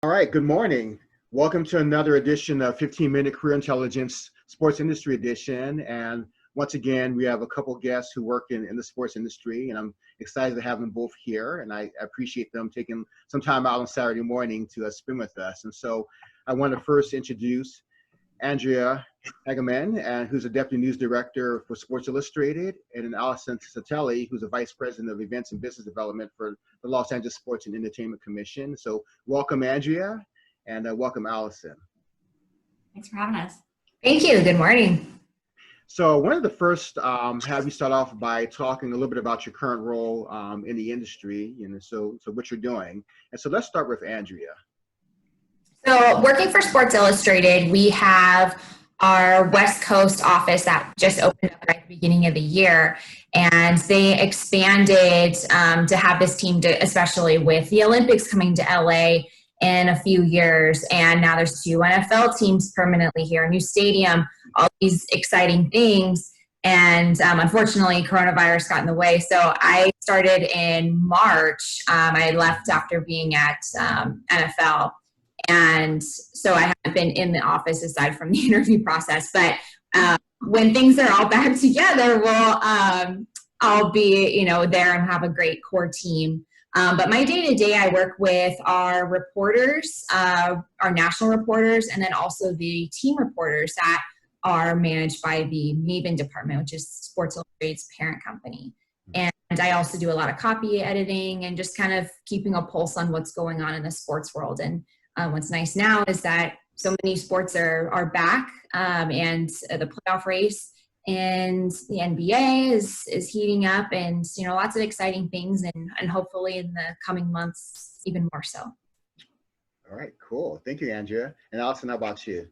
All right, good morning. Welcome to another edition of 15-Minute Career Intelligence Sports Industry Edition. And once again, we have a couple guests who work in the sports industry, and I'm excited to have them both here. And I appreciate them taking some time out on Saturday morning to spend with us. And so I want to first introduce Andrea Hegaman, who's a Deputy News Director for Sports Illustrated, and then Allison, who's a Vice President of Events and Business Development for the Los Angeles Sports and Entertainment Commission. So welcome, Andrea, and welcome, Allison. Thanks for having us. Thank you. Good morning. So I wanted to first have you start off by talking a little bit about your current role in the industry, so what you're doing. And so let's start with Andrea. So working for Sports Illustrated, we have our West Coast office that just opened up right at the beginning of the year. And they expanded to have this team, especially with the Olympics coming to LA in a few years. And now there's 2 NFL teams permanently here, a new stadium, all these exciting things. And unfortunately, coronavirus got in the way. So I started in March. I left after being at NFL. And so I haven't been in the office aside from the interview process. But when things are all back together, I'll be, there and have a great core team. But my day-to-day, I work with our reporters, our national reporters, and then also the team reporters that are managed by the Maven department, which is Sports Illustrated's parent company. And I also do a lot of copy editing and just kind of keeping a pulse on what's going on in the sports world. And what's nice now is that so many sports are back, and the playoff race and the NBA is heating up, and lots of exciting things, and hopefully in the coming months even more so. All right, cool. Thank you, Andrea. And Allison, how about you?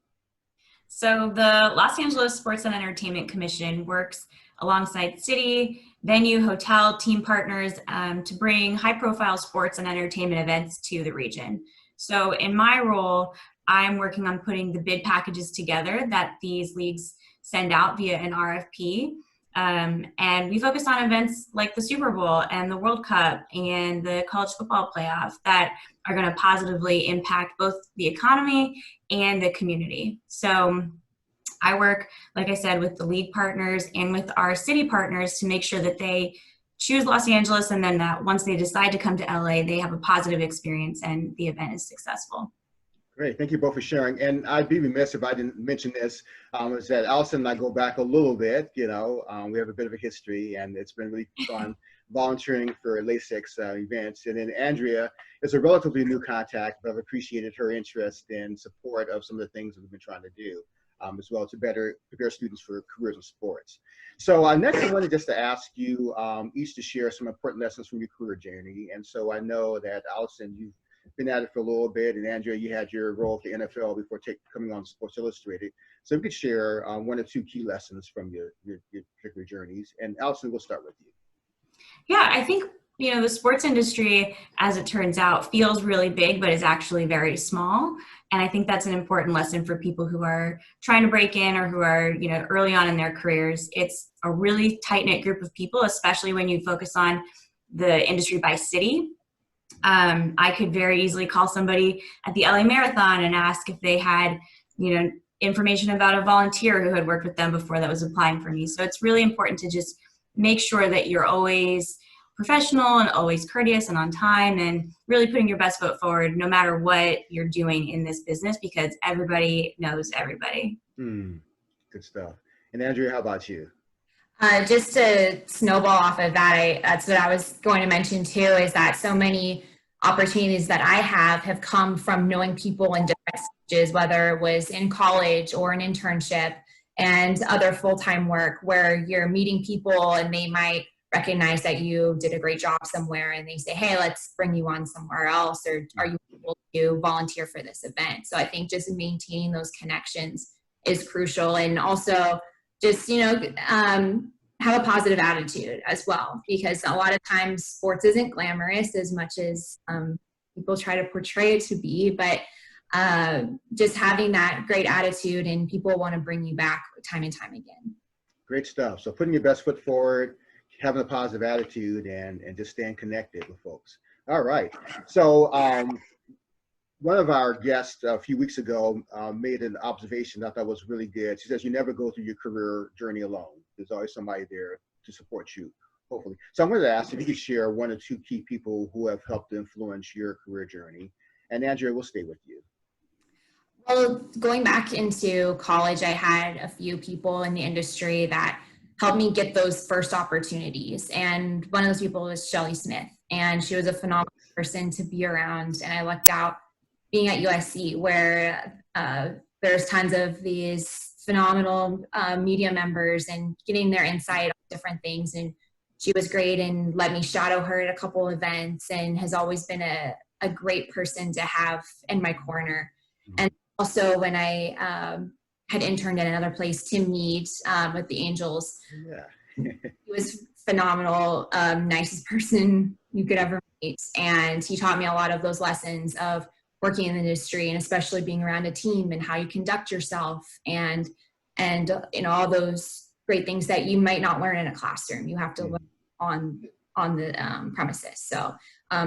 So the Los Angeles Sports and Entertainment Commission works alongside city, venue, hotel, team partners to bring high-profile sports and entertainment events to the region. So in my role, I'm working on putting the bid packages together that these leagues send out via an RFP. And we focus on events like the Super Bowl and the World Cup and the college football playoff that are going to positively impact both the economy and the community. So I work, like I said, with the league partners and with our city partners to make sure that they choose Los Angeles, and then that once they decide to come to LA, they have a positive experience and the event is successful. Great, thank you both for sharing. And I'd be remiss if I didn't mention this, is that Allison and I go back a little bit, we have a bit of a history, and it's been really fun volunteering for LASIX events. And then Andrea is a relatively new contact, but I've appreciated her interest and support of some of the things that we've been trying to do. As well to better prepare students for careers in sports. So next I wanted just to ask you each to share some important lessons from your career journey. And so I know that Allison, you've been at it for a little bit, and Andrea, you had your role at the NFL before coming on Sports Illustrated. So you could share 1 or 2 key lessons from your particular journeys. And Allison, we'll start with you. Yeah, I think the sports industry, as it turns out, feels really big, but is actually very small. And I think that's an important lesson for people who are trying to break in or who are, early on in their careers. It's a really tight-knit group of people, especially when you focus on the industry by city. I could very easily call somebody at the LA Marathon and ask if they had, information about a volunteer who had worked with them before that was applying for me. So it's really important to just make sure that you're always professional and always courteous and on time, and really putting your best foot forward no matter what you're doing in this business, because everybody knows everybody. Good stuff. And Andrea, how about you? Just to snowball off of that, that's what I was going to mention too, is that so many opportunities that I have come from knowing people in different stages, whether it was in college or an internship and other full-time work, where you're meeting people and they might recognize that you did a great job somewhere and they say, hey, let's bring you on somewhere else, or are you able to volunteer for this event? So I think just maintaining those connections is crucial, and also just have a positive attitude as well, because a lot of times sports isn't glamorous as much as people try to portray it to be, but just having that great attitude, and people want to bring you back time and time again. Great stuff. So putting your best foot forward, having a positive attitude, and just staying connected with folks. All right. So one of our guests a few weeks ago made an observation that I thought was really good. She says, you never go through your career journey alone. There's always somebody there to support you, hopefully. So I'm going to ask if you could share one or two key people who have helped influence your career journey. And Andrea, we'll stay with you. Well, going back into college, I had a few people in the industry that helped me get those first opportunities. And one of those people was Shelly Smith. And she was a phenomenal person to be around. And I lucked out being at USC, where there's tons of these phenomenal media members and getting their insight on different things. And she was great and let me shadow her at a couple events, and has always been a great person to have in my corner. And also when I had interned at another place to meet with the Angels, he was phenomenal, nicest person you could ever meet. And he taught me a lot of those lessons of working in the industry, and especially being around a team and how you conduct yourself, and you know, all those great things that you might not learn in a classroom. You have to learn on the premises. So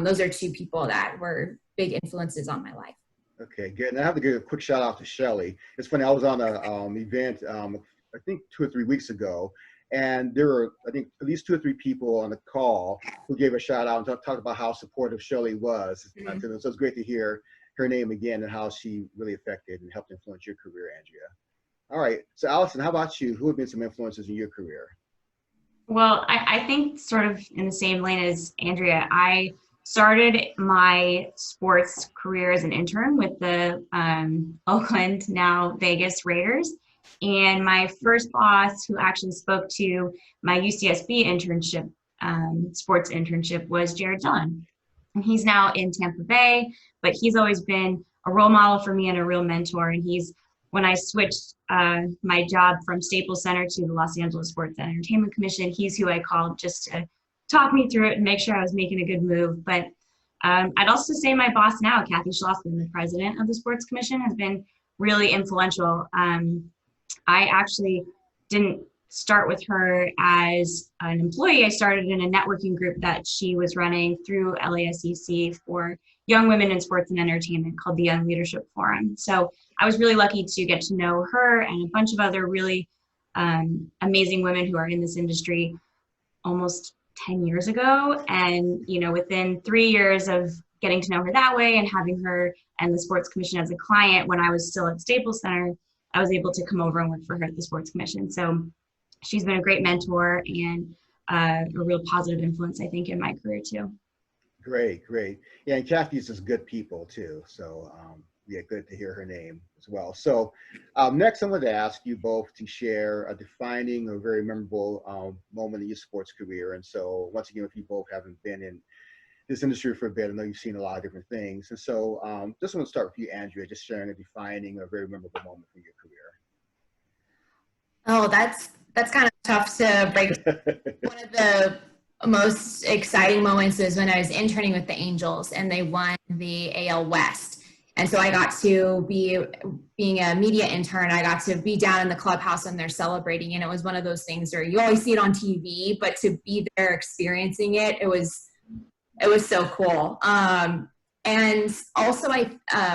those are two people that were big influences on my life. Okay, good. And I have to give a quick shout out to Shelly. It's funny, I was on an event, I think 2 or 3 weeks ago, and there were, I think, at least 2 or 3 people on the call who gave a shout out and talked about how supportive Shelly was. So it's great to hear her name again and how she really affected and helped influence your career, Andrea. All right, so Allison, how about you? Who have been some influences in your career? Well, I think sort of in the same lane as Andrea, I started my sports career as an intern with the Oakland, now Vegas Raiders. And my first boss, who actually spoke to my UCSB internship, sports internship, was Jared Dillon. And he's now in Tampa Bay, but he's always been a role model for me and a real mentor. And when I switched my job from Staples Center to the Los Angeles Sports and Entertainment Commission, he's who I called just to talk me through it and make sure I was making a good move. But I'd also say my boss now, Kathy Schlossman, the president of the Sports Commission, has been really influential. I actually didn't start with her as an employee. I started in a networking group that she was running through LASEC for young women in sports and entertainment called the Young Leadership Forum. So I was really lucky to get to know her and a bunch of other really amazing women who are in this industry almost 10 years ago. And, you know, within 3 years of getting to know her that way and having her and the Sports Commission as a client, when I was still at Staples Center, I was able to come over and work for her at the Sports Commission. So she's been a great mentor and a real positive influence, I think, in my career too. Great, great. Yeah, and Kathy's just good people too. So yeah, good to hear her name as well. So next, I'm going to ask you both to share a defining or very memorable moment in your sports career. And so once again, if you both haven't been in this industry for a bit, I know you've seen a lot of different things. And so just want to start with you, Andrea, just sharing a defining or very memorable moment from your career. Oh, that's kind of tough to break. One of the most exciting moments is when I was interning with the Angels and they won the AL West. And so I got to being a media intern, I got to be down in the clubhouse when they're celebrating. And it was one of those things where you always see it on TV, but to be there experiencing it, it was so cool. And also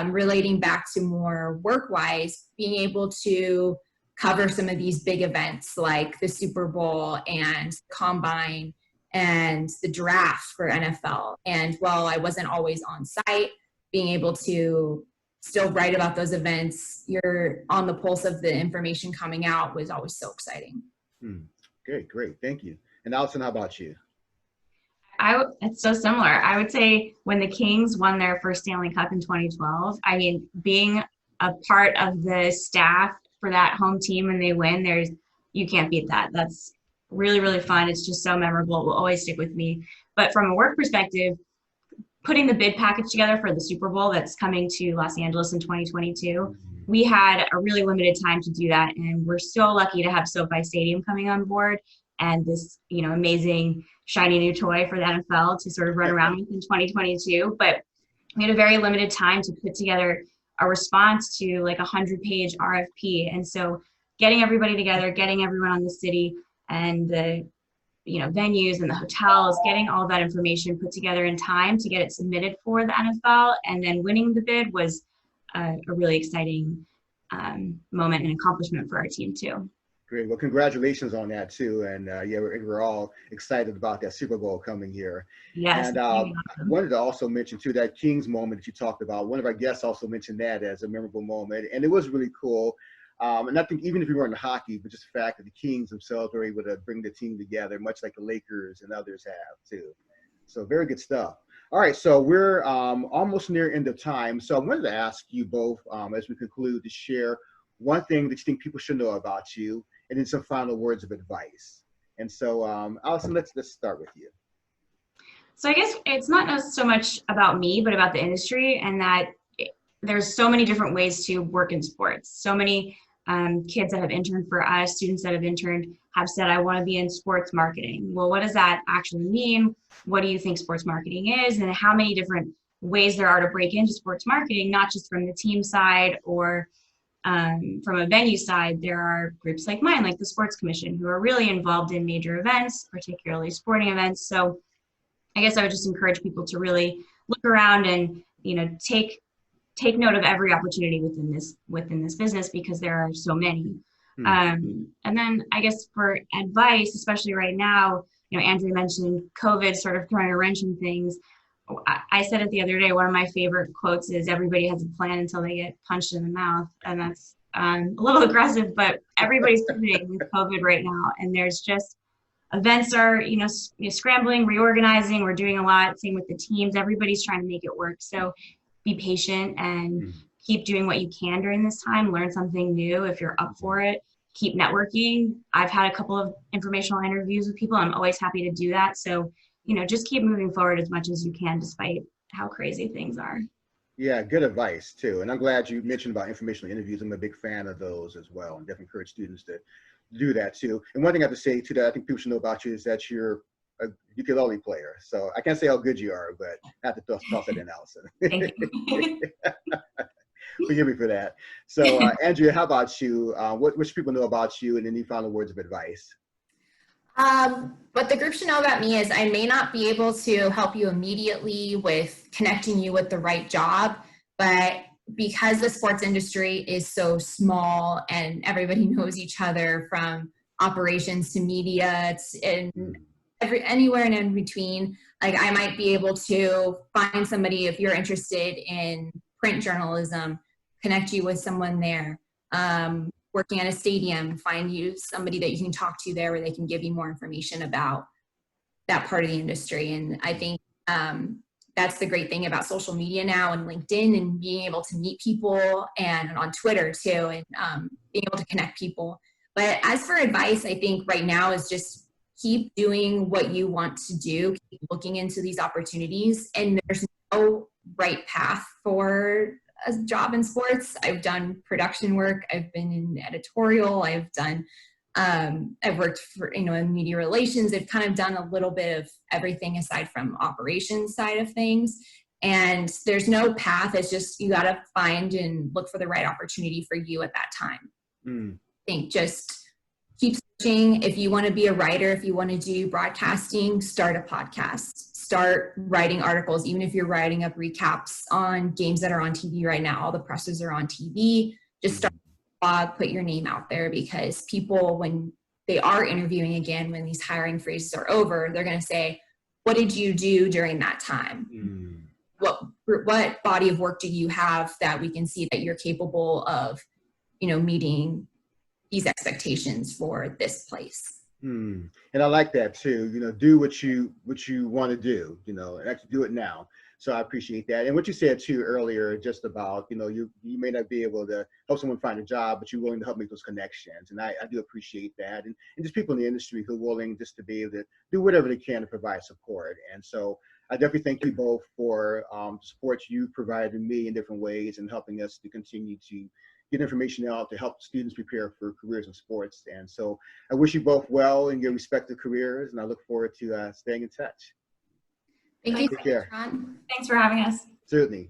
relating back to more work-wise, being able to cover some of these big events like the Super Bowl and Combine and the draft for NFL. And while I wasn't always on site, being able to still write about those events, you're on the pulse of the information coming out, was always so exciting. Great. Thank you. And Allison, how about you? It's so similar. I would say when the Kings won their first Stanley Cup in 2012, I mean, being a part of the staff for that home team when they win, you can't beat that. That's really, really fun. It's just so memorable. It will always stick with me. But from a work perspective, putting the bid package together for the Super Bowl that's coming to Los Angeles in 2022, we had a really limited time to do that. And we're so lucky to have SoFi Stadium coming on board and this, you know, amazing shiny new toy for the NFL to sort of run around with in 2022. But we had a very limited time to put together a response to like 100-page RFP. And so getting everybody together, getting everyone on the city and the venues and the hotels, getting all that information put together in time to get it submitted for the NFL, and then winning the bid was a really exciting moment and accomplishment for our team too. Great. Well, congratulations on that too. And yeah, we're all excited about that Super Bowl coming here. Yes. And I wanted to also mention too, that Kings moment that you talked about. One of our guests also mentioned that as a memorable moment, and it was really cool. And I think even if you weren't in hockey, but just the fact that the Kings themselves were able to bring the team together, much like the Lakers and others have too. So very good stuff. All right, so we're almost near end of time. So I wanted to ask you both, as we conclude, to share one thing that you think people should know about you, and then some final words of advice. And so, Allison, let's start with you. So I guess it's not so much about me, but about the industry, and that there's so many different ways to work in sports. So many kids that have interned for us, students that have interned, have said, I want to be in sports marketing. Well, what does that actually mean? What do you think sports marketing is? And how many different ways there are to break into sports marketing, not just from the team side or from a venue side. There are groups like mine, like the Sports Commission, who are really involved in major events, particularly sporting events. So I guess I would just encourage people to really look around and, take note of every opportunity within this business, because there are so many. And then I guess for advice, especially right now, Andrea mentioned COVID sort of throwing a wrench in things. I said it the other day, one of my favorite quotes is, everybody has a plan until they get punched in the mouth. And that's a little aggressive, but everybody's pivoting with COVID right now. And there's just, events are, scrambling, reorganizing. We're doing a lot. Same with the teams. Everybody's trying to make it work. So be patient and keep doing what you can during this time. Learn something new if you're up for it. Keep networking. I've had a couple of informational interviews with people. I'm always happy to do that. So, just keep moving forward as much as you can, despite how crazy things are. Yeah, good advice too. And I'm glad you mentioned about informational interviews. I'm a big fan of those as well, and definitely encourage students to do that too. And one thing I have to say too that I think people should know about you is that you're a ukulele player. So I can't say how good you are, but I have to toss that in, Allison. Thank you. Forgive me for that. So Andrea, how about you? What should people know about you, and any final words of advice? What the group should know about me is I may not be able to help you immediately with connecting you with the right job, but because the sports industry is so small and everybody knows each other, from operations to media and anywhere and in between, like I might be able to find somebody, if you're interested in print journalism, connect you with someone there. Working at a stadium, find you somebody that you can talk to there where they can give you more information about that part of the industry. And I think that's the great thing about social media now, and LinkedIn, and being able to meet people, and on Twitter too, and being able to connect people. But as for advice, I think right now is just keep doing what you want to do, keep looking into these opportunities, and there's no right path for a job in sports. I've done production work. I've been in editorial. I've worked for, in media relations. I've kind of done a little bit of everything aside from operations side of things. And there's no path. It's just, you got to find and look for the right opportunity for you at that time. I think just keep searching. If you want to be a writer, if you want to do broadcasting, start a podcast. Start writing articles, even if you're writing up recaps on games that are on TV right now. All the presses are on TV. Just start a blog, put your name out there, because people, when they are interviewing again, when these hiring phrases are over, they're going to say, what did you do during that time? What body of work do you have that we can see that you're capable of, meeting these expectations for this place? And I like that too. Do what you want to do. And actually do it now. So I appreciate that. And what you said too earlier, just about you may not be able to help someone find a job, but you're willing to help make those connections. And I do appreciate that. And just people in the industry who are willing just to be able to do whatever they can to provide support. And so I definitely thank you both for support you provided me in different ways, and helping us to continue to get information out to help students prepare for careers in sports. And so I wish you both well in your respective careers, and I look forward to staying in touch. Thank you. Take care. Thanks for having us. Certainly.